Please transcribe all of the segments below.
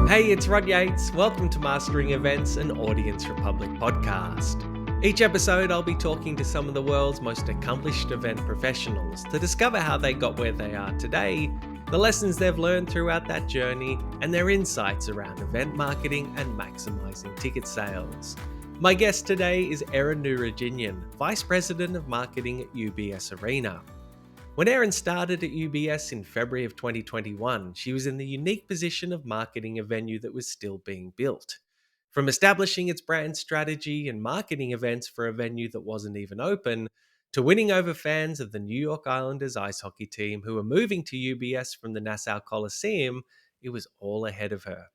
Hey, it's Rod Yates. Welcome to Mastering Events, an Audience Republic podcast. Each episode, I'll be talking to some of the world's most accomplished event professionals to discover how they got where they are today, the lessons they've learned throughout that journey, and their insights around event marketing and maximizing ticket sales. My guest today is Erin Nourijanian, Vice President of Marketing at UBS Arena. When Erin started at UBS in February of 2021, she was in the unique position of marketing a venue that was still being built. From establishing its brand strategy and marketing events for a venue that wasn't even open, to winning over fans of the New York Islanders ice hockey team who were moving to UBS from the Nassau Coliseum, it was all ahead of her.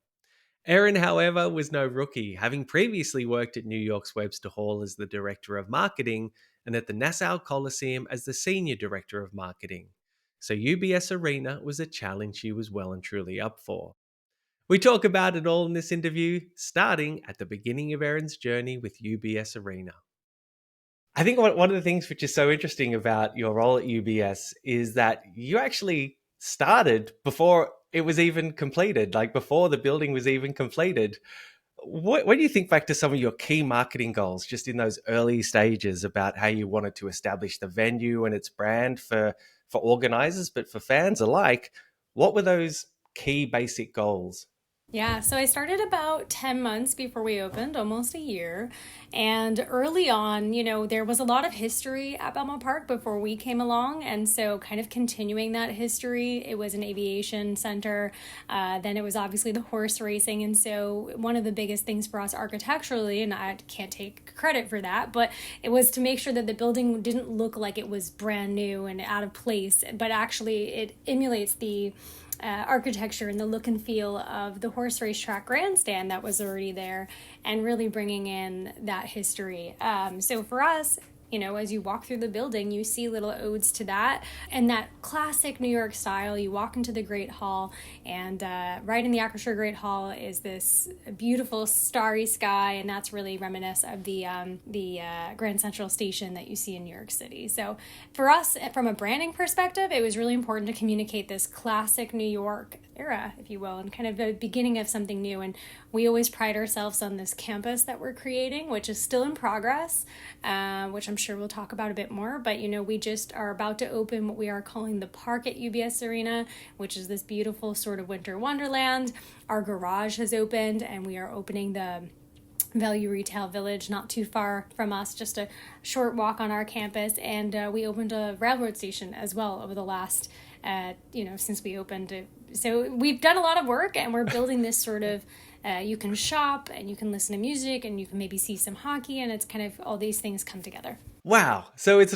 Erin, however, was no rookie, having previously worked at New York's Webster Hall as the Director of Marketing and at the Nassau Coliseum as the Senior Director of Marketing. So UBS Arena was a challenge she was well and truly up for. We talk about it all in this interview, starting at the beginning of Erin's journey with UBS Arena. I think one of the things which is so interesting about your role at UBS is that you actually started before it was even completed, like before the building was even completed. When do you think back to some of your key marketing goals, just in those early stages, about how you wanted to establish the venue and its brand for organizers, but for fans alike, what were those key basic goals? Yeah, so I started about 10 months before we opened, almost a year. And early on, there was a lot of history at Belmont Park before we came along. And so, kind of continuing that history, it was an aviation center. Then it was obviously the horse racing. And so, one of the biggest things for us architecturally, and I can't take credit for that, but it was to make sure that the building didn't look like it was brand new and out of place, but actually it emulates the architecture and the look and feel of the horse racetrack grandstand that was already there, and really bringing in that history. So for us, as you walk through the building, you see little odes to that and that classic New York style. You walk into the Great Hall, and right in the Acrisure Great Hall is this beautiful starry sky, and that's really reminiscent of the Grand Central Station that you see in New York City. So for us, from a branding perspective, it was really important to communicate this classic New York era, if you will, and kind of the beginning of something new. And we always pride ourselves on this campus that we're creating, which is still in progress, which I'm sure we'll talk about a bit more. But, we just are about to open what we are calling the park at UBS Arena, which is this beautiful sort of winter wonderland. Our garage has opened, and we are opening the Value Retail Village not too far from us, just a short walk on our campus. And we opened a railroad station as well over the last since we opened it. So we've done a lot of work, and we're building this sort of you can shop and you can listen to music and you can maybe see some hockey, and it's kind of all these things come together. Wow. So it's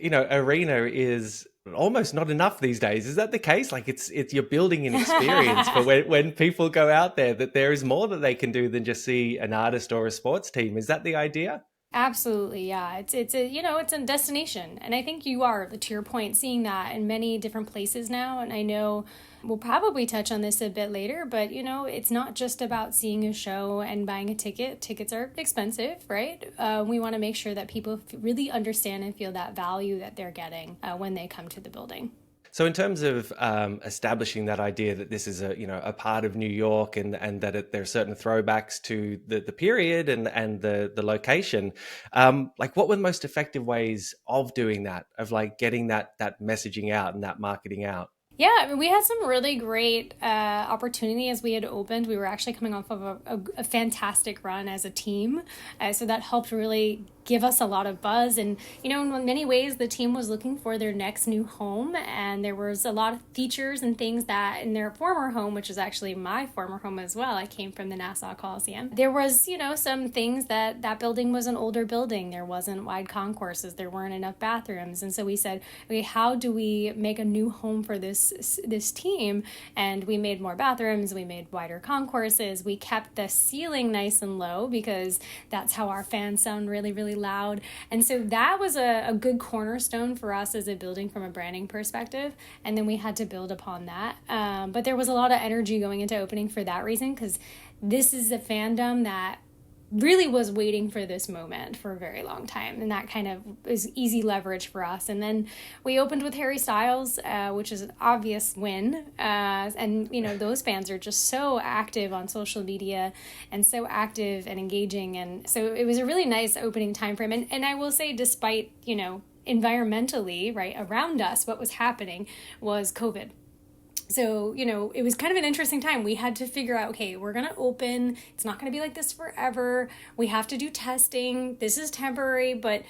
arena is almost not enough these days. Is that the case? Like it's you're building an experience for when people go out there, that there is more that they can do than just see an artist or a sports team. Is that the idea? Absolutely, yeah. It's a destination, and I think you are, to your point, seeing that in many different places now. And I know we'll probably touch on this a bit later, but it's not just about seeing a show and buying a ticket. Tickets are expensive, right? We want to make sure that people really understand and feel that value that they're getting when they come to the building. So in terms of establishing that idea that this is a part of New York, and that there are certain throwbacks to the period and the location, what were the most effective ways of doing that, of getting that messaging out and that marketing out? Yeah, I mean, we had some really great opportunity as we had opened. We were actually coming off of a fantastic run as a team. So that helped really give us a lot of buzz. And, in many ways, the team was looking for their next new home. And there was a lot of features and things that in their former home, which is actually my former home as well. I came from the Nassau Coliseum. There was, some things that building was an older building. There wasn't wide concourses. There weren't enough bathrooms. And so we said, okay, how do we make a new home for this team? And we made more bathrooms. We made wider concourses. We kept the ceiling nice and low because that's how our fans sound really, really loud. And so that was a good cornerstone for us as a building from a branding perspective. And then we had to build upon that. But there was a lot of energy going into opening for that reason, because this is a fandom that really was waiting for this moment for a very long time, and that kind of is easy leverage for us. And then we opened with Harry Styles, which is an obvious win, and those fans are just so active on social media and so active and engaging, and so it was a really nice opening time frame. And I will say, despite environmentally, right around us, what was happening was COVID. So, it was kind of an interesting time. We had to figure out, okay, we're going to open. It's not going to be like this forever. We have to do testing. This is temporary, but,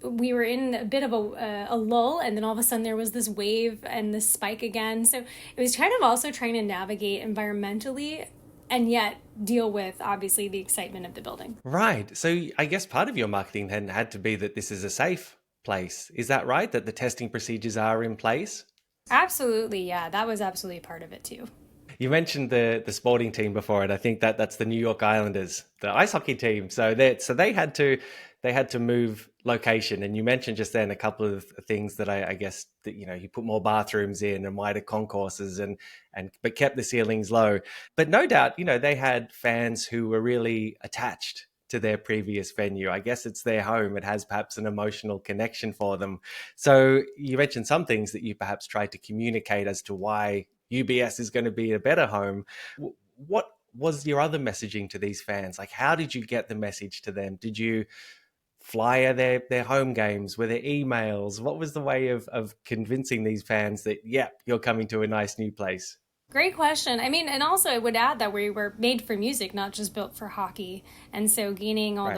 we were in a bit of a lull, and then all of a sudden there was this wave and this spike again. So it was kind of also trying to navigate environmentally and yet deal with, obviously, the excitement of the building. Right. So I guess part of your marketing then had to be that this is a safe place. Is that right? That the testing procedures are in place? Absolutely, yeah. That was absolutely part of it too. You mentioned the sporting team before, and I think that's the New York Islanders, the ice hockey team. So they had to move location, and you mentioned just then a couple of things that I guess that you put more bathrooms in and wider concourses but kept the ceilings low. But no doubt they had fans who were really attached to their previous venue. I guess it's their home. It has perhaps an emotional connection for them. So you mentioned some things that you perhaps tried to communicate as to why UBS is going to be a better home. What was your other messaging to these fans? Like, how did you get the message to them? Did you flyer their home games? Were there emails? What was the way of convincing these fans that, yeah, you're coming to a nice new place? Great question. I mean, and also I would add that we were made for music, not just built for hockey. And so gaining all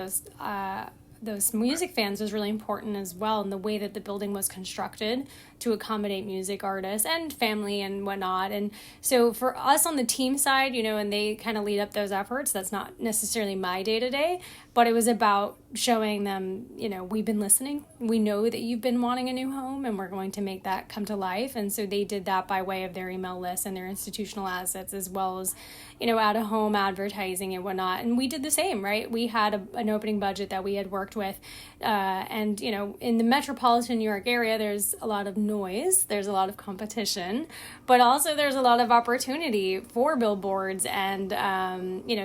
those music fans was really important as well, in the way that the building was constructed to accommodate music artists and family and whatnot. And so for us on the team side, and they kind of lead up those efforts, that's not necessarily my day-to-day, but it was about showing them, we've been listening. We know that you've been wanting a new home, and we're going to make that come to life. And so they did that by way of their email list and their institutional assets, as well as, out-of-home advertising and whatnot. And we did the same, right? We had an opening budget that we had worked with. And, in the metropolitan New York area, there's a lot of noise, there's a lot of competition, but also there's a lot of opportunity for billboards and,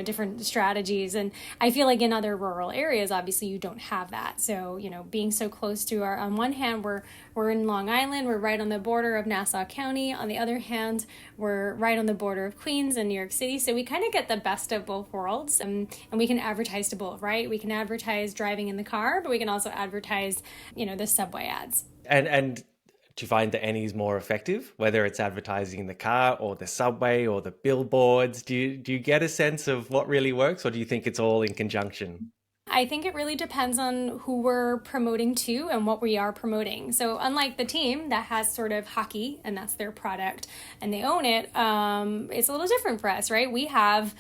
different strategies. And I feel like in other rural areas, obviously you don't have that. So, being so close to on one hand, we're in Long Island, we're right on the border of Nassau County. On the other hand, we're right on the border of Queens and New York City. So we kind of get the best of both worlds, and we can advertise to both, right? We can advertise driving in the car, but we can also advertise, the subway ads. And do you find that any is more effective, whether it's advertising in the car or the subway or the billboards? Do you get a sense of what really works, or do you think it's all in conjunction? I think it really depends on who we're promoting to and what we are promoting. So unlike the team that has sort of hockey and that's their product and they own it, it's a little different for us, right? We have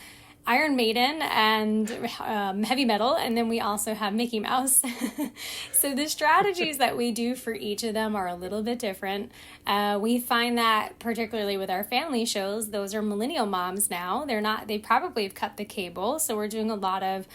Iron Maiden and heavy metal, and then we also have Mickey Mouse. So the strategies that we do for each of them are a little bit different. We find that particularly with our family shows, those are millennial moms now. They probably have cut the cable, so we're doing a lot of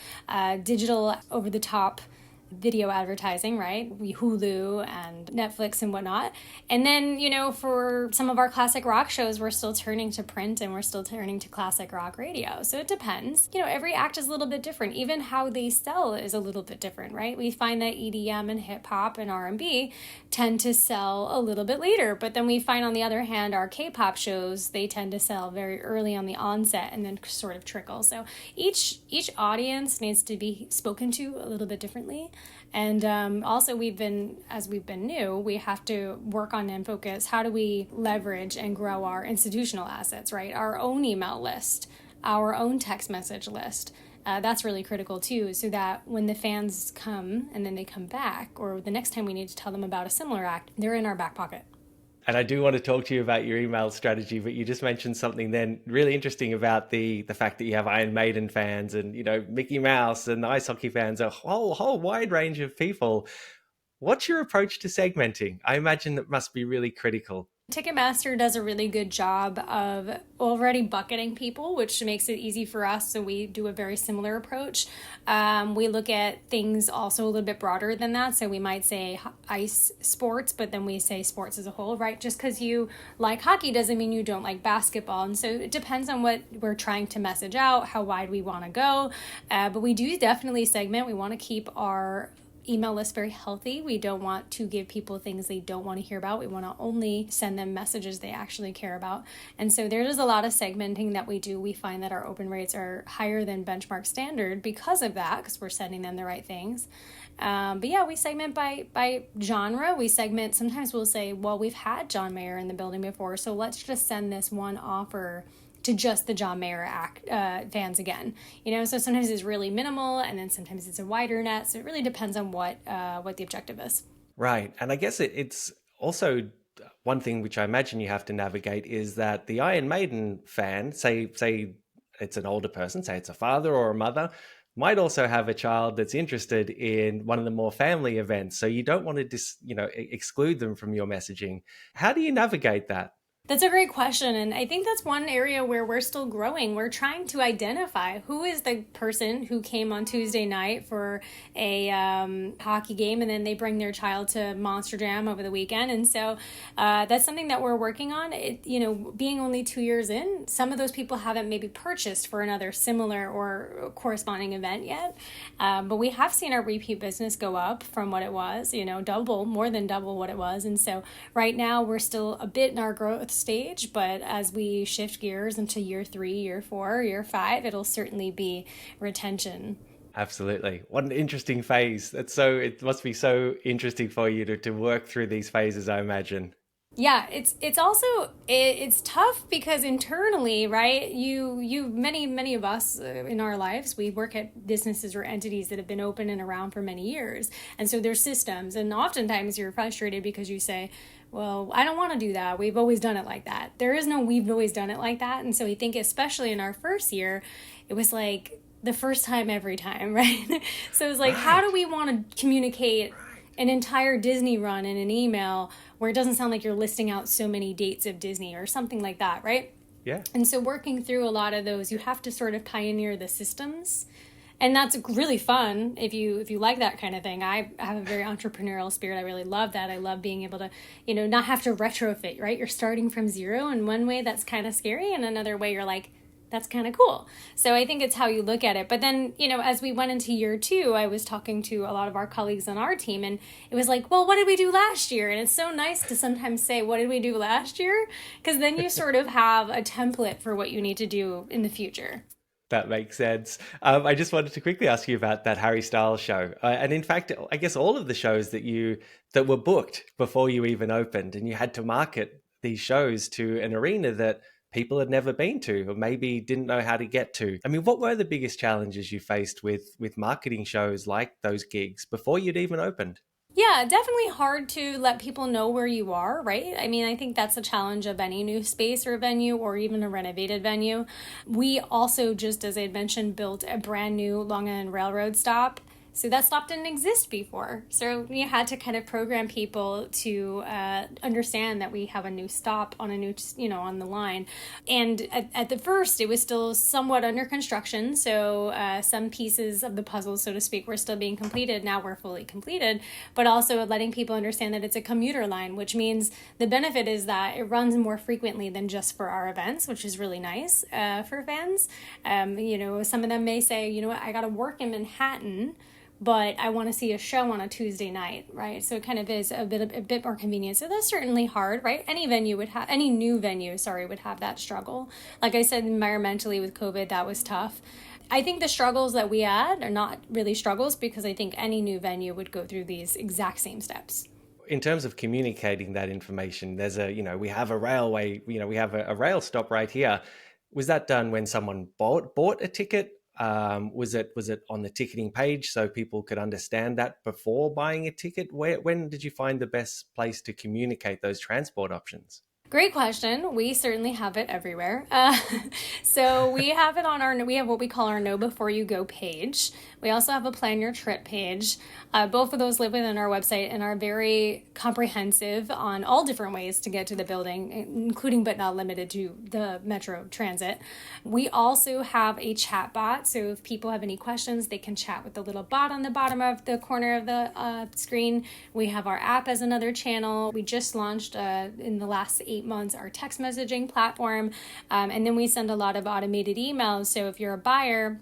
digital over-the-top video advertising, right? We Hulu and Netflix and whatnot. And then, for some of our classic rock shows, we're still turning to print and we're still turning to classic rock radio. So it depends. Every act is a little bit different. Even how they sell is a little bit different, right? We find that EDM and hip hop and R&B tend to sell a little bit later. But then we find, on the other hand, our K-pop shows, they tend to sell very early on the onset and then sort of trickle. So each audience needs to be spoken to a little bit differently. And also we've been new, we have to work on and focus, how do we leverage and grow our institutional assets, right? Our own email list, our own text message list. That's really critical too, so that when the fans come and then they come back, or the next time we need to tell them about a similar act, they're in our back pocket. And I do want to talk to you about your email strategy, but you just mentioned something then really interesting about the fact that you have Iron Maiden fans and, Mickey Mouse and ice hockey fans, a whole wide range of people. What's your approach to segmenting? I imagine that must be really critical. Ticketmaster does a really good job of already bucketing people, which makes it easy for us. So we do a very similar approach. We look at things also a little bit broader than that. So we might say ice sports, but then we say sports as a whole, right? Just because you like hockey doesn't mean you don't like basketball. And so it depends on what we're trying to message out, how wide we want to go. But we do definitely segment. We want to keep our email list very healthy. We don't want to give people things they don't want to hear about. We want to only send them messages they actually care about. And so there is a lot of segmenting that we do. We find that our open rates are higher than benchmark standard because of that, because we're sending them the right things. But yeah, we segment by genre. We segment, sometimes we'll say, well, we've had John Mayer in the building before, so let's just send this one offer to just the John Mayer fans again. So sometimes it's really minimal, and then sometimes it's a wider net. So it really depends on what the objective is. Right. And I guess it's also one thing which I imagine you have to navigate is that the Iron Maiden fan, say it's an older person, say it's a father or a mother, might also have a child that's interested in one of the more family events. So you don't want to exclude them from your messaging. How do you navigate that? That's a great question. And I think that's one area where we're still growing. We're trying to identify who is the person who came on Tuesday night for a hockey game, and then they bring their child to Monster Jam over the weekend. And so that's something that we're working on. Being only 2 years in, some of those people haven't maybe purchased for another similar or corresponding event yet. But we have seen our repeat business go up from what it was, more than double what it was. And so right now we're still a bit in our growth stage, but as we shift gears into year 3, year 4, year 5, it'll certainly be retention. Absolutely. What an interesting phase. It must be so interesting for you to work through these phases, I imagine. Yeah, it's also it's tough because internally, right? Many of us in our lives, we work at businesses or entities that have been open and around for many years, and so there's systems, and oftentimes you're frustrated because you say, well, I don't want to do that. We've always done it like that. There is no we've always done it like that. And so I think especially in our first year, it was like the first time every time, right? So it was like, how do we want to communicate an entire Disney run in an email where it doesn't sound like you're listing out so many dates of Disney or something like that, right? Yeah. And so working through a lot of those, you have to sort of pioneer the systems. And that's really fun if you like that kind of thing. I have a very entrepreneurial spirit. I really love that. I love being able to, not have to retrofit, right? You're starting from zero. In one way, that's kind of scary. And another way, you're like, that's kind of cool. So I think it's how you look at it. But then, as we went into year 2, I was talking to a lot of our colleagues on our team, and it was like, well, what did we do last year? And it's so nice to sometimes say, what did we do last year? Because then you sort of have a template for what you need to do in the future. That makes sense. I just wanted to quickly ask you about that Harry Styles show. And in fact, I guess all of the shows that were booked before you even opened, and you had to market these shows to an arena that people had never been to or maybe didn't know how to get to. I mean, what were the biggest challenges you faced with marketing shows like those gigs before you'd even opened? Yeah, definitely hard to let people know where you are, right? I mean, I think that's a challenge of any new space or venue or even a renovated venue. We also, just as I had mentioned, built a brand new Long Island Railroad stop. So that stop didn't exist before. So you had to kind of program people to understand that we have a new stop on a new, on the line. And at the first, it was still somewhat under construction. So some pieces of the puzzle, so to speak, were still being completed. Now we're fully completed, but also letting people understand that it's a commuter line, which means the benefit is that it runs more frequently than just for our events, which is really nice for fans. Some of them may say, I got to work in Manhattan, but I want to see a show on a Tuesday night, right? So it kind of is a bit more convenient. So that's certainly hard, right? Any new venue, would have that struggle. Like I said, environmentally with COVID, that was tough. I think the struggles that we had are not really struggles because I think any new venue would go through these exact same steps. In terms of communicating that information, there's we have a railway, we have a rail stop right here. Was that done when someone bought a ticket? Was it on the ticketing page so people could understand that before buying a ticket? When did you find the best place to communicate those transport options? Great question. We certainly have it everywhere. So we have it on we have what we call our Know Before You Go page. We also have a Plan Your Trip page. Both of those live within our website and are very comprehensive on all different ways to get to the building, including but not limited to the Metro Transit. We also have a chat bot, so if people have any questions, they can chat with the little bot on the bottom of the corner of the screen. We have our app as another channel. We just launched in the last 8 months our text messaging platform, and then we send a lot of automated emails. So if you're a buyer,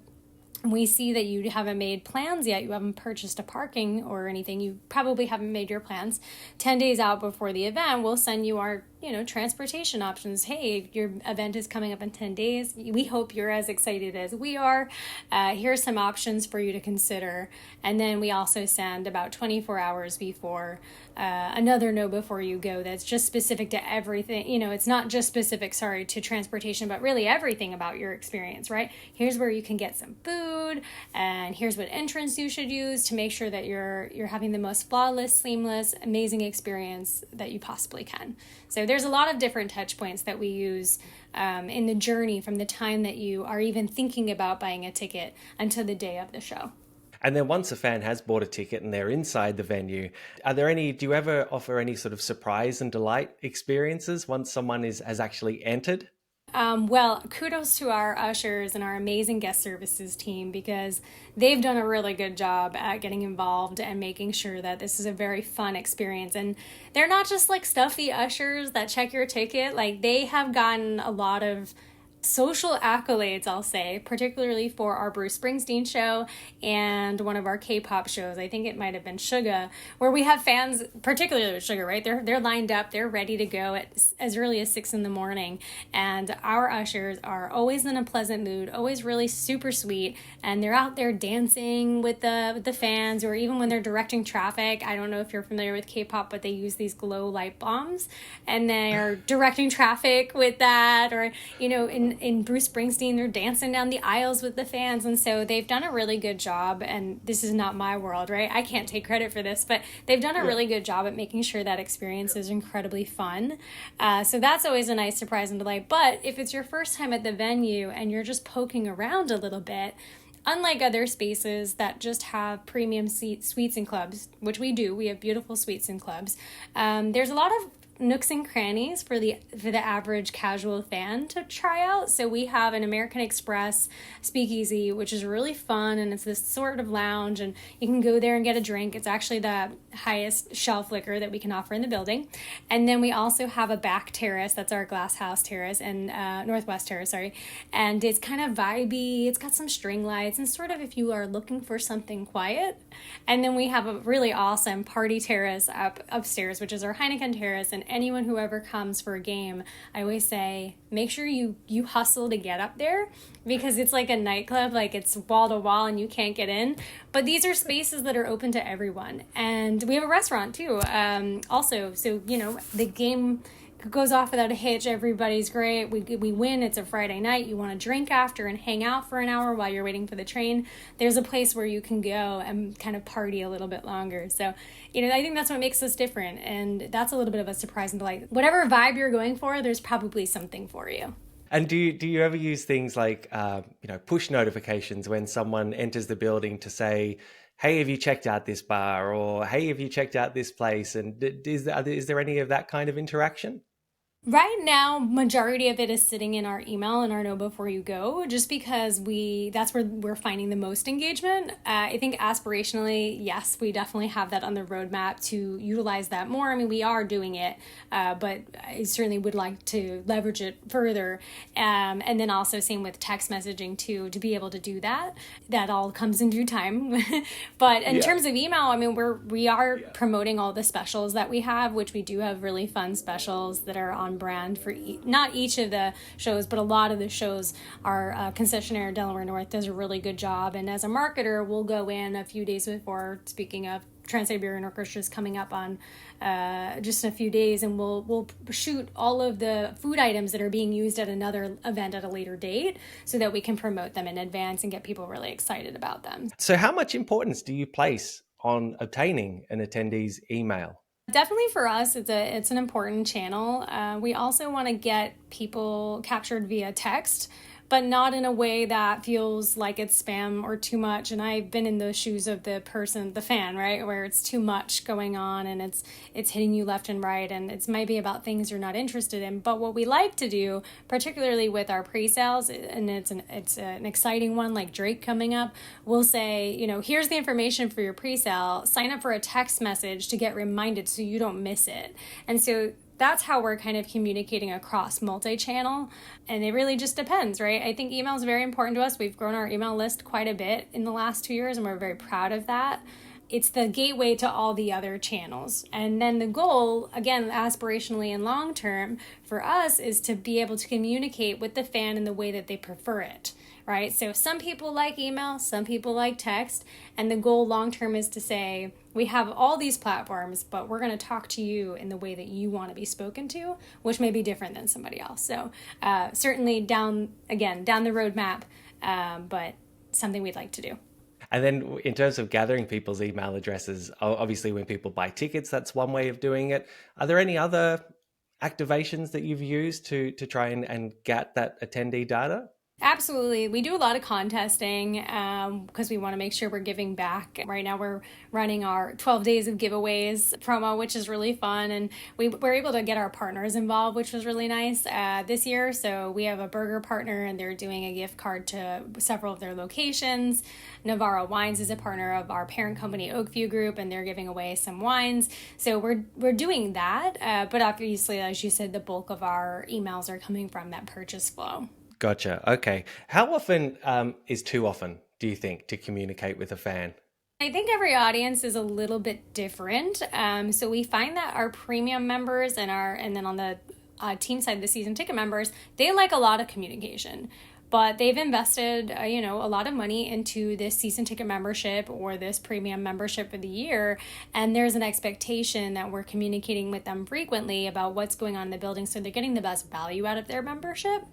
we see that you haven't made plans yet, you haven't purchased a parking or anything, you probably haven't made your plans, 10 days out before the event, we'll send you our transportation options. Hey, your event is coming up in 10 days. We hope you're as excited as we are. Here's some options for you to consider. And then we also send about 24 hours before another Know Before You Go that's just specific to everything. It's not just specific, to transportation, but really everything about your experience, right? Here's where you can get some food, and here's what entrance you should use to make sure that you're having the most flawless, seamless, amazing experience that you possibly can. So there's a lot of different touch points that we use in the journey from the time that you are even thinking about buying a ticket until the day of the show. And then once a fan has bought a ticket and they're inside the venue, do you ever offer any sort of surprise and delight experiences once someone has actually entered? Well, kudos to our ushers and our amazing guest services team, because they've done a really good job at getting involved and making sure that this is a very fun experience. And they're not just like stuffy ushers that check your ticket. Like, they have gotten a lot of social accolades, I'll say, particularly for our Bruce Springsteen show and one of our K-pop shows. I think it might have been Suga, where we have fans, particularly with Suga, right? They're lined up, they're ready to go at as early as 6 a.m. And our ushers are always in a pleasant mood, always really super sweet, and they're out there dancing with the fans, or even when they're directing traffic. I don't know if you're familiar with K-pop, but they use these glow light bombs, and they're directing traffic with that, or in Bruce Springsteen, they're dancing down the aisles with the fans. And so they've done a really good job, and this is not my world, right? I can't take credit for this, but they've done a really good job at making sure that experience is incredibly fun. So that's always a nice surprise and delight. But if it's your first time at the venue and you're just poking around a little bit, unlike other spaces that just have premium suites and clubs, which we do, we have beautiful suites and clubs, there's a lot of nooks and crannies for the average casual fan to try out. So we have an American Express speakeasy, which is really fun, and it's this sort of lounge, and you can go there and get a drink. It's actually the highest shelf liquor that we can offer in the building. And then we also have a back terrace, that's our glass house terrace, and Northwest Terrace, and it's kind of vibey. It's got some string lights, and sort of if you are looking for something quiet. And then we have a really awesome party terrace upstairs, which is our Heineken terrace. And anyone who ever comes for a game, I always say, make sure you hustle to get up there, because it's like a nightclub, like it's wall to wall and you can't get in. But these are spaces that are open to everyone. And we have a restaurant too, also. So, the game goes off without a hitch. Everybody's great. We win. It's a Friday night. You want to drink after and hang out for an hour while you're waiting for the train. There's a place where you can go and kind of party a little bit longer. So, I think that's what makes us different. And that's a little bit of a surprise and delight. Whatever vibe you're going for, there's probably something for you. And do you ever use things like, push notifications when someone enters the building to say, hey, have you checked out this bar? Or, hey, have you checked out this place? And is there any of that kind of interaction? Right now, majority of it is sitting in our email and our Know Before You Go, just because that's where we're finding the most engagement. I think aspirationally, yes, we definitely have that on the roadmap to utilize that more. I mean, we are doing it, but I certainly would like to leverage it further. And then also same with text messaging too, to be able to do that. That all comes in due time. But in terms of email, I mean, we are promoting all the specials that we have, which we do have really fun specials that are on brand for not each of the shows, but a lot of the shows. Our concessionaire Delaware North does a really good job, and as a marketer, we'll go in a few days before. Speaking of, Trans-Siberian Orchestra is coming up on just a few days, and we'll shoot all of the food items that are being used at another event at a later date, so that we can promote them in advance and get people really excited about them. So how much importance do you place on obtaining an attendee's email? Definitely for us, it's an important channel. We also want to get people captured via text, but not in a way that feels like it's spam or too much. And I've been in the shoes of the fan, right, where it's too much going on and it's hitting you left and right, and it's maybe about things you're not interested in. But what we like to do, particularly with our pre-sales, and it's an exciting one like Drake coming up, we'll say, here's the information for your pre-sale. Sign up for a text message to get reminded so you don't miss it. And so that's how we're kind of communicating across multi-channel. And it really just depends, right? I think email is very important to us. We've grown our email list quite a bit in the last 2 years, and we're very proud of that. It's the gateway to all the other channels. And then the goal, again, aspirationally and long term for us, is to be able to communicate with the fan in the way that they prefer it, right? So some people like email, some people like text, and the goal long term is to say, we have all these platforms, but we're going to talk to you in the way that you want to be spoken to, which may be different than somebody else. So certainly down the roadmap, but something we'd like to do. And then in terms of gathering people's email addresses, obviously when people buy tickets, that's one way of doing it. Are there any other activations that you've used to try and get that attendee data? Absolutely. We do a lot of contesting because we want to make sure we're giving back. Right now we're running our 12 days of giveaways promo, which is really fun. And we were able to get our partners involved, which was really nice this year. So we have a burger partner and they're doing a gift card to several of their locations. Navarro Wines is a partner of our parent company, Oakview Group, and they're giving away some wines. So we're doing that. But obviously, as you said, the bulk of our emails are coming from that purchase flow. Gotcha. Okay. How often is too often, do you think, to communicate with a fan? I think every audience is a little bit different. So we find that our premium members and then on the team side, the season ticket members, they like a lot of communication. But they've invested, a lot of money into this season ticket membership or this premium membership for the year. And there's an expectation that we're communicating with them frequently about what's going on in the building, so they're getting the best value out of their membership.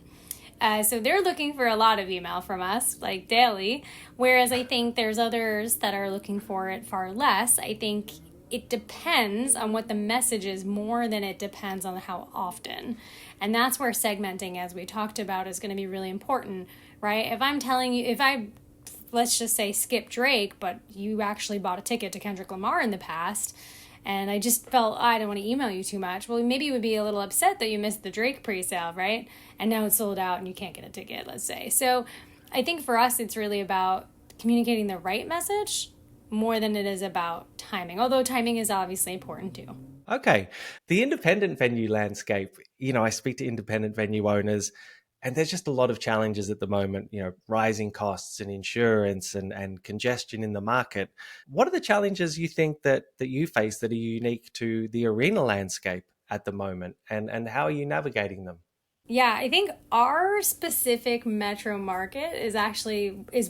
So they're looking for a lot of email from us, like daily, whereas I think there's others that are looking for it far less. I think it depends on what the message is more than it depends on how often. And that's where segmenting, as we talked about, is going to be really important, right? If I'm telling you, let's just say skip Drake, but you actually bought a ticket to Kendrick Lamar in the past, and I just felt, I don't want to email you too much. Well, maybe you would be a little upset that you missed the Drake pre-sale, right? And now it's sold out and you can't get a ticket, let's say. So I think for us, it's really about communicating the right message more than it is about timing, although timing is obviously important too. Okay. The independent venue landscape, I speak to independent venue owners, and there's just a lot of challenges at the moment, rising costs and insurance and congestion in the market. What are the challenges you think that you face that are unique to the arena landscape at the moment, and how are you navigating them? Yeah, I think our specific metro market is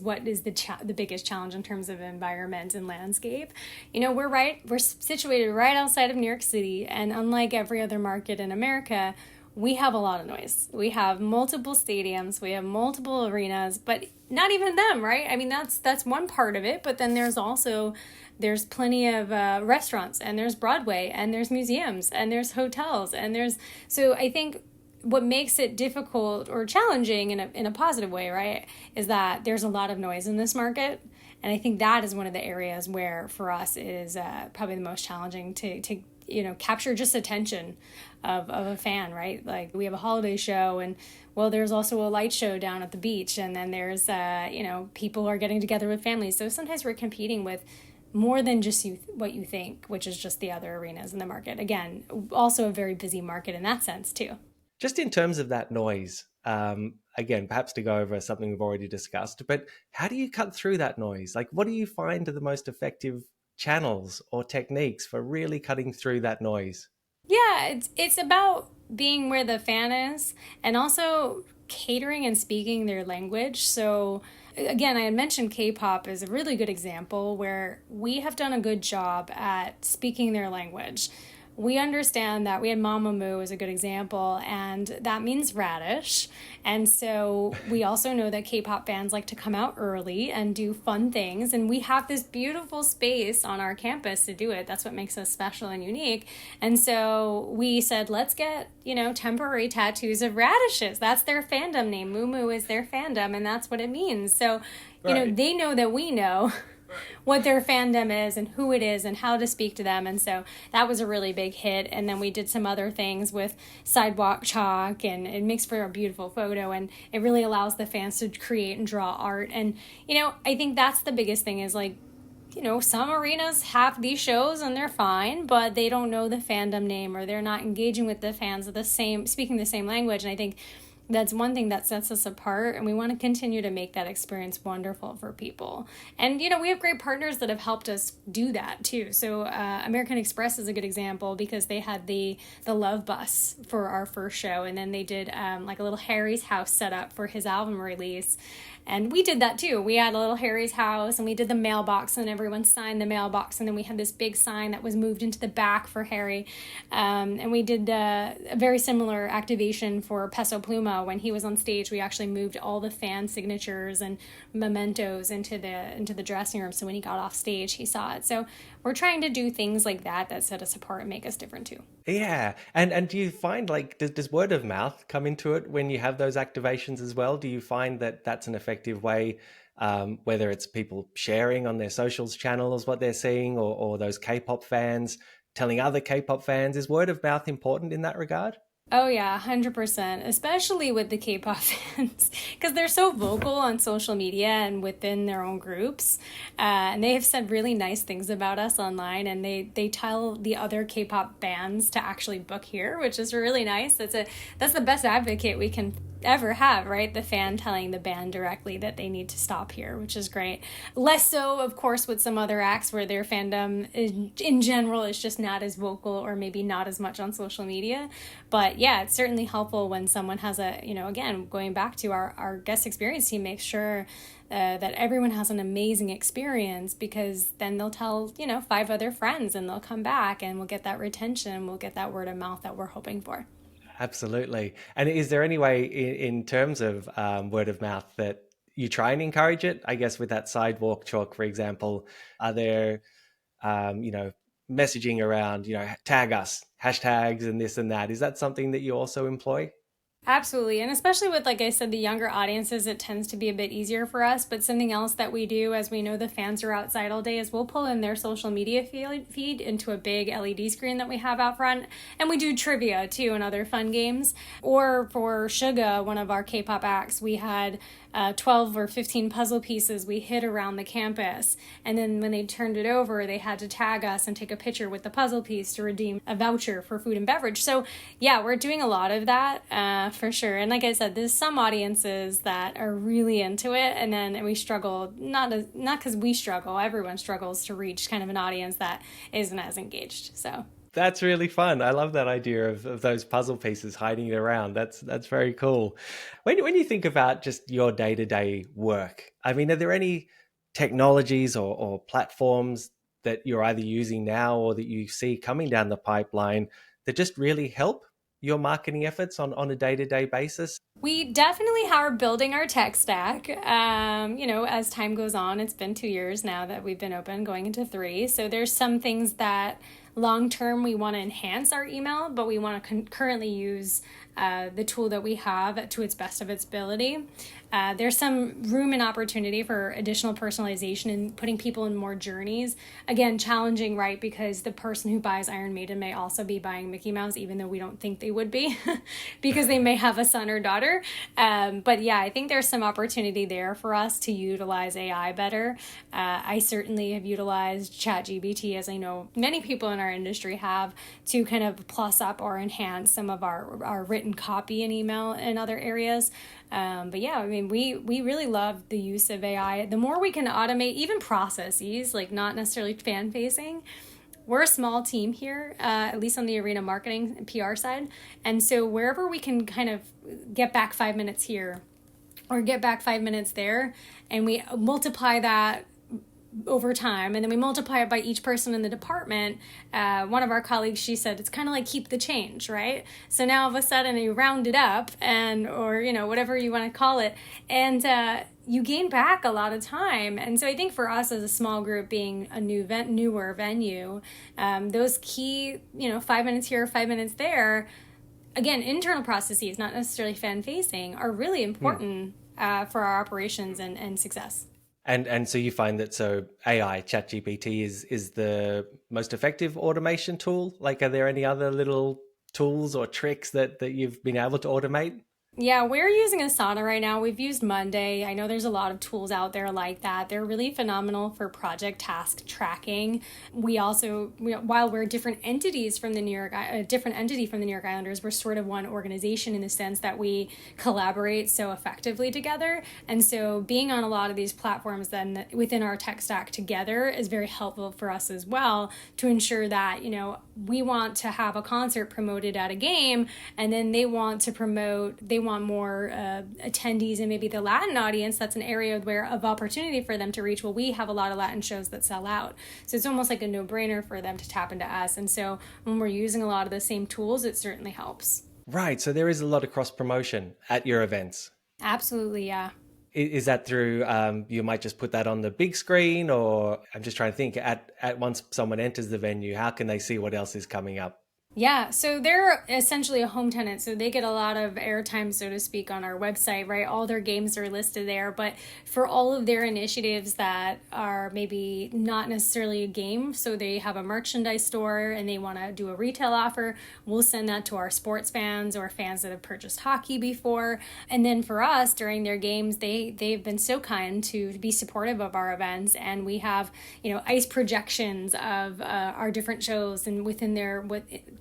what is the biggest challenge in terms of environment and landscape. We're situated right outside of New York City, and unlike every other market in America, we have a lot of noise. We have multiple stadiums, we have multiple arenas, but not even them, right? I mean, that's one part of it, but then there's plenty of restaurants, and there's Broadway, and there's museums, and there's hotels, so I think what makes it difficult or challenging in a positive way, right, is that there's a lot of noise in this market. And I think that is one of the areas where for us it is probably the most challenging to capture just attention of a fan, right? Like we have a holiday show, and there's also a light show down at the beach, and then there's people are getting together with families. So sometimes we're competing with more than just what you think, which is just the other arenas in the market. Again, also a very busy market in that sense too. Just in terms of that noise, again, perhaps to go over something we've already discussed, but how do you cut through that noise? Like, what do you find are the most effective channels or techniques for really cutting through that noise? Yeah, it's about being where the fan is and also catering and speaking their language. So again, I had mentioned K-pop is a really good example where we have done a good job at speaking their language. we understand that we had Mamamoo as a good example, and that means radish. And so we also know that K-pop fans like to come out early and do fun things. And we have this beautiful space on our campus to do it. That's what makes us special and unique. And so we said, let's get, temporary tattoos of radishes. That's their fandom name. Mumu is their fandom, and that's what it means. So, they know that we know what their fandom is and who it is and how to speak to them. And so that was a really big hit. And then we did some other things with sidewalk chalk, and it makes for a beautiful photo, and it really allows the fans to create and draw art. And, I think that's the biggest thing is some arenas have these shows and they're fine, but they don't know the fandom name, or they're not engaging with the fans speaking the same language. And I think that's one thing that sets us apart, and we want to continue to make that experience wonderful for people. And, we have great partners that have helped us do that too. So American Express is a good example, because they had the Love Bus for our first show, and then they did a little Harry's house set up for his album release. And we did that too. We had a little Harry's house, and we did the mailbox, and everyone signed the mailbox. And then we had this big sign that was moved into the back for Harry. And we did a very similar activation for Peso Pluma. When he was on stage, we actually moved all the fan signatures and mementos into the dressing room. So when he got off stage, he saw it. So we're trying to do things like that set us apart and make us different too. Yeah. And do you find does word of mouth come into it when you have those activations as well? Do you find that that's an effective way, whether it's people sharing on their socials channels what they're seeing, or those K-pop fans telling other K-pop fans? Is word of mouth important in that regard? Oh yeah, 100%, especially with the K-pop fans, because they're so vocal on social media and within their own groups. And they have said really nice things about us online, and they tell the other K-pop bands to actually book here, which is really nice. That's the best advocate we can ever have, right? The fan telling the band directly that they need to stop here, which is great. Less so, of course, with some other acts where their fandom in general is just not as vocal, or maybe not as much on social media. But yeah, it's certainly helpful when someone has again, going back to our guest experience team, makes sure that everyone has an amazing experience, because then they'll tell, 5 other friends, and they'll come back, and we'll get that retention, we'll get that word of mouth that we're hoping for. Absolutely. And is there any way in terms of word of mouth that you try and encourage it? I guess with that sidewalk chalk, for example, are there, messaging around, tag us, hashtags and this and that? Is that something that you also employ? Absolutely. And especially with, like I said, the younger audiences, it tends to be a bit easier for us. But something else that we do, as we know the fans are outside all day, is we'll pull in their social media feed into a big LED screen that we have out front. And we do trivia too and other fun games. Or for Suga, one of our K-pop acts, we had 12 or 15 puzzle pieces we hid around the campus. And then when they turned it over, they had to tag us and take a picture with the puzzle piece to redeem a voucher for food and beverage. So yeah, we're doing a lot of that for sure. And like I said, there's some audiences that are really into it, and then we struggle, not because we struggle, everyone struggles to reach kind of an audience that isn't as engaged. So that's really fun. I love that idea of those puzzle pieces hiding it around. That's very cool. When you think about just your day-to-day work, I mean, are there any technologies or platforms that you're either using now or that you see coming down the pipeline that just really help your marketing efforts on a day-to-day basis? We definitely are building our tech stack. As time goes on, it's been 2 years now that we've been open, going into 3. So there's some things that long-term we want to enhance our email, but we want to currently use the tool that we have to its best of its ability. There's some room and opportunity for additional personalization and putting people in more journeys. Again, challenging, right? Because the person who buys Iron Maiden may also be buying Mickey Mouse, even though we don't think they would be, because they may have a son or daughter. But yeah, I think there's some opportunity there for us to utilize AI better. I certainly have utilized ChatGPT, as I know many people in our industry have, to kind of plus up or enhance some of our written copy and email in other areas. But yeah, I mean, we really love the use of AI. The more we can automate even processes, like not necessarily fan facing. We're a small team here, at least on the arena marketing and PR side. And so wherever we can kind of get back 5 minutes here or get back 5 minutes there, and we multiply that over time, and then we multiply it by each person in the department. One of our colleagues, she said, it's kind of like keep the change, right? So now all of a sudden you round it up, and or whatever you want to call it, and you gain back a lot of time. And so I think for us as a small group, being a newer venue, those key 5 minutes here, 5 minutes there, again, internal processes, not necessarily fan facing, are really important for our operations and success. And so you find that AI, ChatGPT is the most effective automation tool? Like, are there any other little tools or tricks that you've been able to automate? Yeah, we're using Asana right now. We've used Monday. I know there's a lot of tools out there like that. They're really phenomenal for project task tracking. We also, while we're different entities from the New York, a different entity from the New York Islanders, we're sort of one organization in the sense that we collaborate so effectively together. And so being on a lot of these platforms then within our tech stack together is very helpful for us as well, to ensure that, we want to have a concert promoted at a game, and then they want more attendees and maybe the Latin audience. That's an area of opportunity for them to reach. Well, we have a lot of Latin shows that sell out. So it's almost like a no-brainer for them to tap into us. And so when we're using a lot of the same tools, it certainly helps. Right. So there is a lot of cross-promotion at your events. Absolutely, yeah. Is that through, you might just put that on the big screen, or I'm just trying to think, at once someone enters the venue, how can they see what else is coming up? Yeah, so they're essentially a home tenant, so they get a lot of airtime, so to speak, on our website, right? All their games are listed there, but for all of their initiatives that are maybe not necessarily a game, so they have a merchandise store and they want to do a retail offer, we'll send that to our sports fans or fans that have purchased hockey before. And then for us, during their games, they've been so kind to be supportive of our events, and we have, ice projections of our different shows, and within their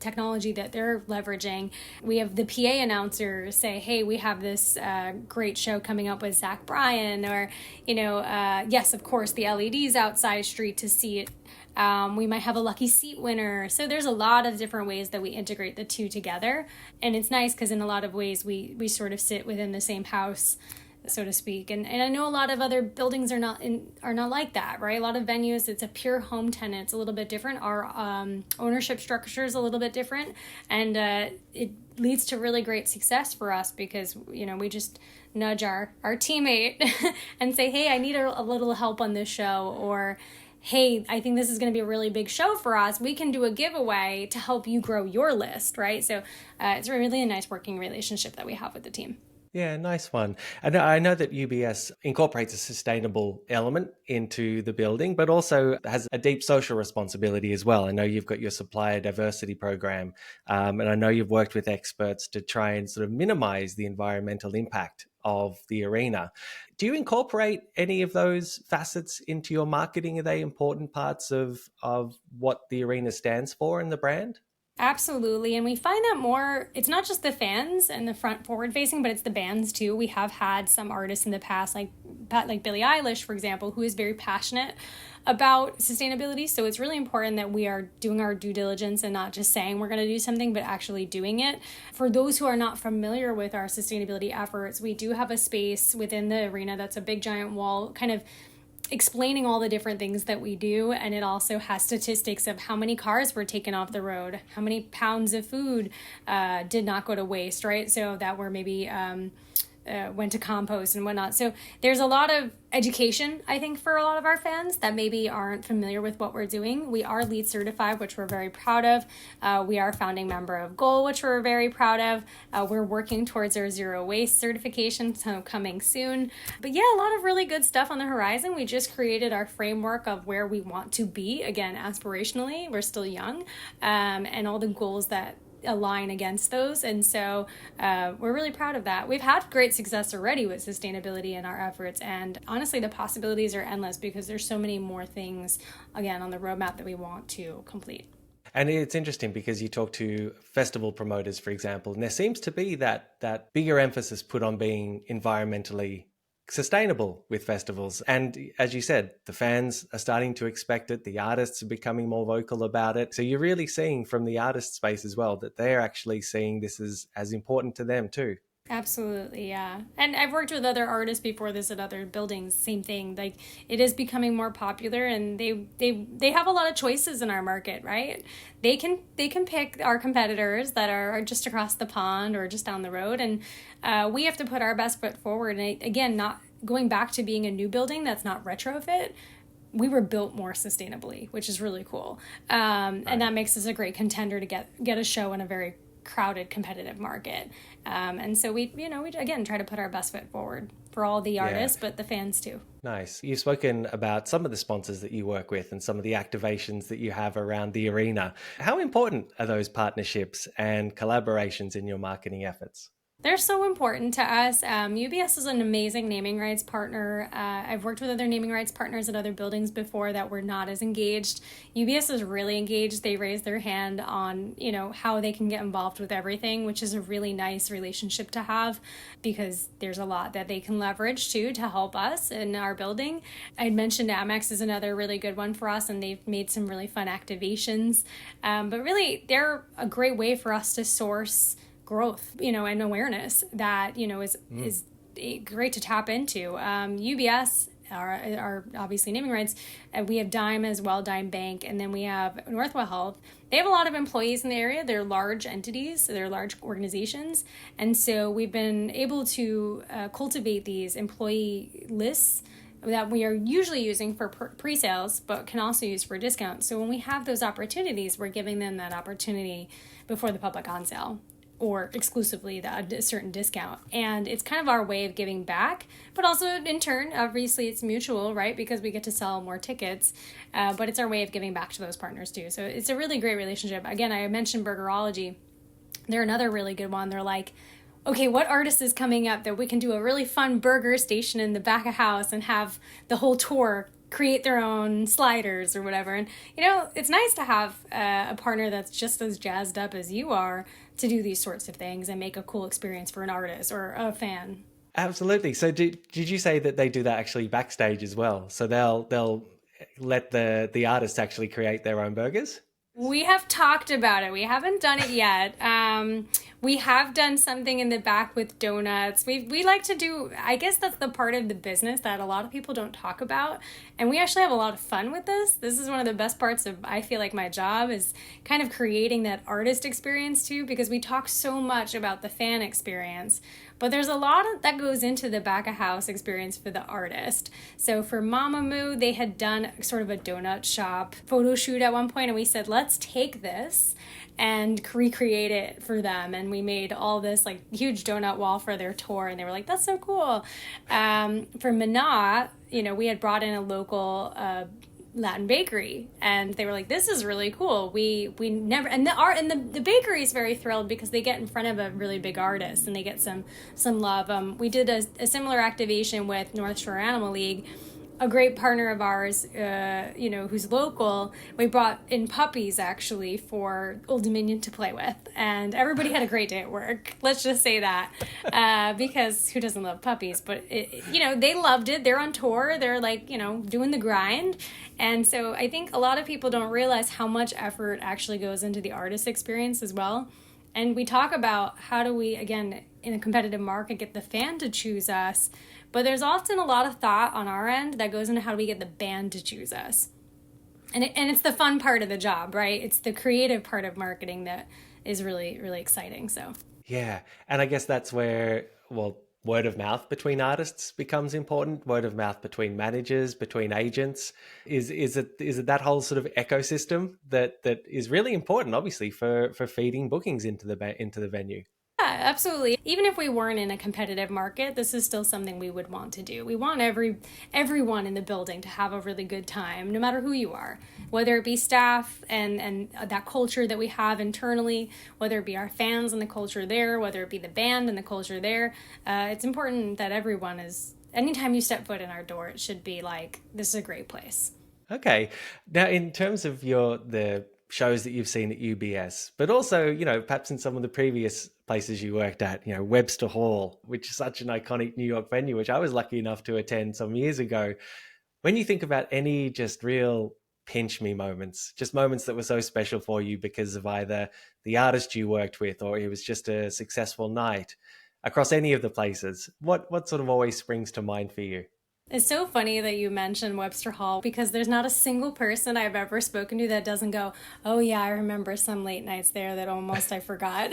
technology that they're leveraging, we have the PA announcer say, hey, we have this great show coming up with Zach Bryan, or yes, of course, the LEDs outside street to see it. We might have a lucky seat winner. So there's a lot of different ways that we integrate the two together, and it's nice because in a lot of ways we sort of sit within the same house, so to speak. And I know a lot of other buildings are not like that, right? A lot of venues, it's a pure home tenant. It's a little bit different. Our ownership structure is a little bit different, and it leads to really great success for us because, we just nudge our teammate and say, hey, I need a little help on this show, or hey, I think this is going to be a really big show for us. We can do a giveaway to help you grow your list, right? So it's really a nice working relationship that we have with the team. Yeah, nice one. And I know that UBS incorporates a sustainable element into the building, but also has a deep social responsibility as well. I know you've got your supplier diversity program, and I know you've worked with experts to try and sort of minimize the environmental impact of the arena. Do you incorporate any of those facets into your marketing? Are they important parts of what the arena stands for in the brand? Absolutely. And we find that it's not just the fans and the front forward facing, but it's the bands too. We have had some artists in the past, like Billie Eilish, for example, who is very passionate about sustainability. So it's really important that we are doing our due diligence and not just saying we're going to do something, but actually doing it. For those who are not familiar with our sustainability efforts, we do have a space within the arena that's a big giant wall, kind of explaining all the different things that we do, and it also has statistics of how many cars were taken off the road, how many pounds of food did not go to waste, right? So that were maybe went to compost and whatnot. So there's a lot of education, I think, for a lot of our fans that maybe aren't familiar with what we're doing. We are LEED certified, which we're very proud of. We are a founding member of Goal, which we're very proud of. We're working towards our zero waste certification, so coming soon. But yeah, a lot of really good stuff on the horizon. We just created our framework of where we want to be, again, aspirationally. We're still young, and all the goals that align against those. And so we're really proud of that. We've had great success already with sustainability in our efforts. And honestly, the possibilities are endless because there's so many more things, again, on the roadmap that we want to complete. And it's interesting because you talk to festival promoters, for example, and there seems to be that bigger emphasis put on being environmentally sustainable with festivals. And as you said, the fans are starting to expect it. The artists are becoming more vocal about it. So you're really seeing from the artist space as well that they're actually seeing this as important to them too. Absolutely, yeah. And I've worked with other artists before this at other buildings, same thing. Like it is becoming more popular and they have a lot of choices in our market, right? They can pick our competitors that are just across the pond or just down the road, and we have to put our best foot forward. And again, not going back to being a new building that's not retrofit. We were built more sustainably, which is really cool. And that makes us a great contender to get a show in a very crowded, competitive market. And so we again try to put our best foot forward for all the artists, but the fans too. Nice. You've spoken about some of the sponsors that you work with and some of the activations that you have around the arena. How important are those partnerships and collaborations in your marketing efforts? They're so important to us. UBS is an amazing naming rights partner. I've worked with other naming rights partners at other buildings before that were not as engaged. UBS is really engaged. They raise their hand on, how they can get involved with everything, which is a really nice relationship to have because there's a lot that they can leverage too to help us in our building. I'd mentioned Amex is another really good one for us, and they've made some really fun activations. But really, they're a great way for us to source growth, and awareness that, is great to tap into. UBS are obviously naming rights. We have Dime as well, Dime Bank, and then we have Northwell Health. They have a lot of employees in the area. They're large entities, so they're large organizations. And so we've been able to cultivate these employee lists that we are usually using for pre-sales, but can also use for discounts. So when we have those opportunities, we're giving them that opportunity before the public on sale, or exclusively a certain discount. And it's kind of our way of giving back, but also in turn, obviously it's mutual, right? Because we get to sell more tickets, but it's our way of giving back to those partners too. So it's a really great relationship. Again, I mentioned Burgerology. They're another really good one. They're like, okay, what artist is coming up that we can do a really fun burger station in the back of house and have the whole tour create their own sliders or whatever. And, it's nice to have a partner that's just as jazzed up as you are to do these sorts of things and make a cool experience for an artist or a fan. Absolutely. So did you say that they do that actually backstage as well? So they'll let the artists actually create their own burgers? We have talked about it. We haven't done it yet. We have done something in the back with donuts. We like to do, I guess that's the part of the business that a lot of people don't talk about. And we actually have a lot of fun with this. This is one of the best parts of, I feel like, my job is kind of creating that artist experience too, because we talk so much about the fan experience. But there's a lot that goes into the back of house experience for the artist. So for Mamamoo, they had done sort of a donut shop photo shoot at one point, and we said, let's take this and recreate it for them. And we made all this like huge donut wall for their tour, and they were like, that's so cool. For Minot, we had brought in a local Latin bakery, and they were like, this is really cool. We never, and the bakery is very thrilled because they get in front of a really big artist and they get some love. We did a similar activation with North Shore Animal League, a great partner of ours, who's local. We brought in puppies actually for Old Dominion to play with, and everybody had a great day at work. Let's just say that, because who doesn't love puppies? But they loved it. They're on tour. They're like, doing the grind, and so I think a lot of people don't realize how much effort actually goes into the artist experience as well. And we talk about how do we, again, in a competitive market, get the fan to choose us. But there's often a lot of thought on our end that goes into how do we get the band to choose us. And it's the fun part of the job, right? It's the creative part of marketing that is really, really exciting. So yeah. And I guess that's where, word of mouth between artists becomes important. Word of mouth between managers, between agents. Is it that whole sort of ecosystem that is really important, obviously, for feeding bookings into the venue? Yeah, absolutely. Even if we weren't in a competitive market, this is still something we would want to do. We want everyone in the building to have a really good time, no matter who you are, whether it be staff and that culture that we have internally, whether it be our fans and the culture there, whether it be the band and the culture there. It's important that everyone is, anytime you step foot in our door, it should be like, this is a great place. Okay. Now, in terms of the shows that you've seen at UBS, but also, perhaps in some of the previous places you worked at, Webster Hall, which is such an iconic New York venue, which I was lucky enough to attend some years ago. When you think about any just real pinch me moments, just moments that were so special for you because of either the artist you worked with or it was just a successful night, across any of the places. What sort of always springs to mind for you? It's so funny that you mentioned Webster Hall because there's not a single person I've ever spoken to that doesn't go, oh yeah, I remember some late nights there that almost I forgot.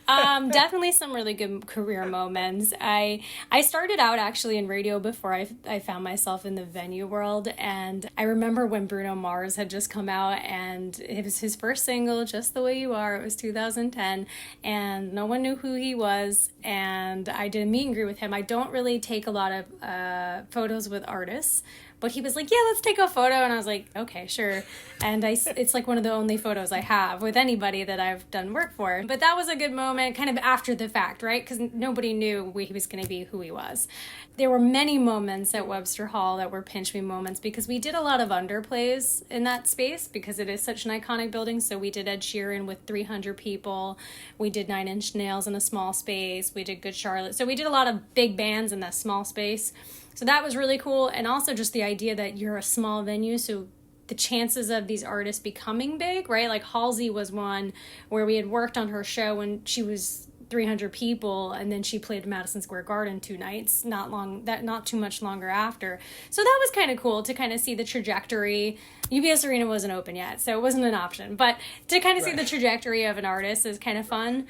Definitely some really good career moments. I started out actually in radio before I found myself in the venue world, and I remember when Bruno Mars had just come out and it was his first single, Just the Way You Are. It was 2010 and no one knew who he was, and I did a meet and greet with him. I don't really take a lot of photos with artists, but he was like, yeah, let's take a photo, and I was like, okay, sure. And it's like one of the only photos I have with anybody that I've done work for. But that was a good moment kind of after the fact, right? Because nobody knew he was going to be who he was. There were many moments at Webster Hall that were pinch me moments because we did a lot of underplays in that space because it is such an iconic building. So we did Ed Sheeran with 300 people. We did Nine Inch Nails in a small space. We did Good Charlotte. So we did a lot of big bands in that small space. So that was really cool. And also just the idea that you're a small venue, so the chances of these artists becoming big, right? Like Halsey was one where we had worked on her show when she was 300 people, and then she played Madison Square Garden 2 nights, not too much longer after. So that was kind of cool to kind of see the trajectory. UBS Arena wasn't open yet, so it wasn't an option. But to kind of see the trajectory of an artist is kind of fun.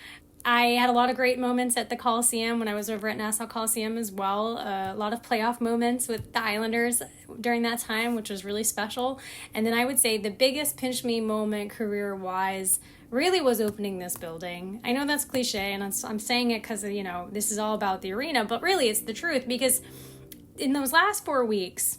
I had a lot of great moments at the Coliseum when I was over at Nassau Coliseum as well. A lot of playoff moments with the Islanders during that time, which was really special. And then I would say the biggest pinch me moment career-wise really was opening this building. I know that's cliche, and I'm saying it because, you know, this is all about the arena, but really it's the truth, because in those last 4 weeks,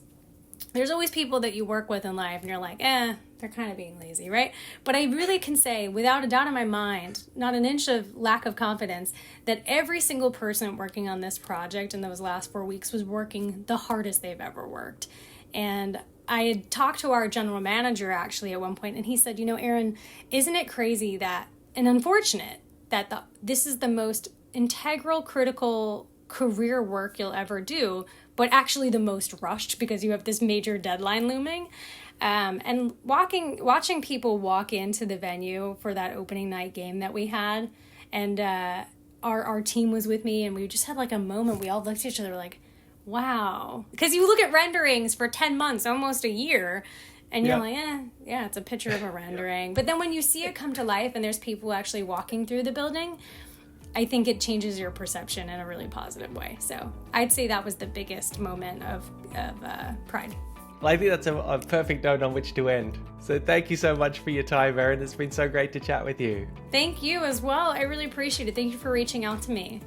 there's always people that you work with in life and you're like, they're kind of being lazy, right? But I really can say, without a doubt in my mind, not an inch of lack of confidence, that every single person working on this project in those last 4 weeks was working the hardest they've ever worked. And I had talked to our general manager actually at one point, and he said, you know, Erin, isn't it crazy that, and unfortunate, that this is the most integral, critical career work you'll ever do, but actually the most rushed because you have this major deadline looming. And watching people walk into the venue for that opening night game that we had, and our team was with me, and we just had like a moment. We all looked at each other like, wow. Because you look at renderings for 10 months, almost a year, and you're like, yeah, it's a picture of a rendering. But then when you see it come to life and there's people actually walking through the building, I think it changes your perception in a really positive way. So I'd say that was the biggest moment of pride. Well, I think that's a perfect note on which to end. So thank you so much for your time, Erin. It's been so great to chat with you. Thank you as well. I really appreciate it. Thank you for reaching out to me.